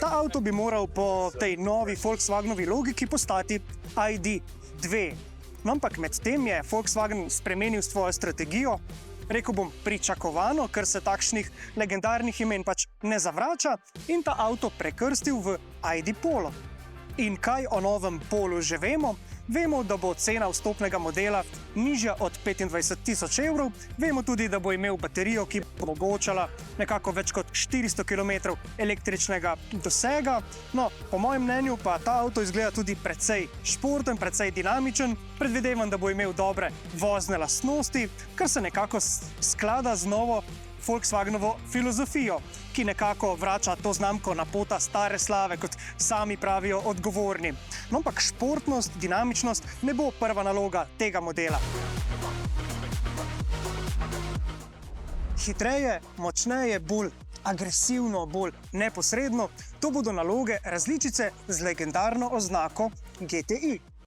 Ta avto bi moral po tej novi Volkswagenovi logiki postati ID.2. No, ampak medtem je Volkswagen spremenil svojo strategijo, rekel bom pričakovano, ker se takšnih legendarnih imen pač ne zavrača, in ta avto prekrstil v ID Polo. In kaj o novem Polu že vemo? Vemo, da bo cena vstopnega modela nižja od 25.000 evrov, vemo tudi, da bo imel baterijo, ki bo omogočala nekako več kot 400 km električnega dosega. No, po mojem mnenju pa ta avto izgleda tudi precej športen, precej dinamičen, predvidevam, da bo imel dobre vozne lastnosti, kar se nekako sklada z novo Volkswagenovo filozofijo, ki nekako vrača to znamko na pota stare slave, kot sami pravijo odgovorni. No, ampak športnost, dinamičnost ne bo prva naloga tega modela. Hitreje, močneje, bolj agresivno, bolj neposredno, to bodo naloge različice z legendarno oznako GTI.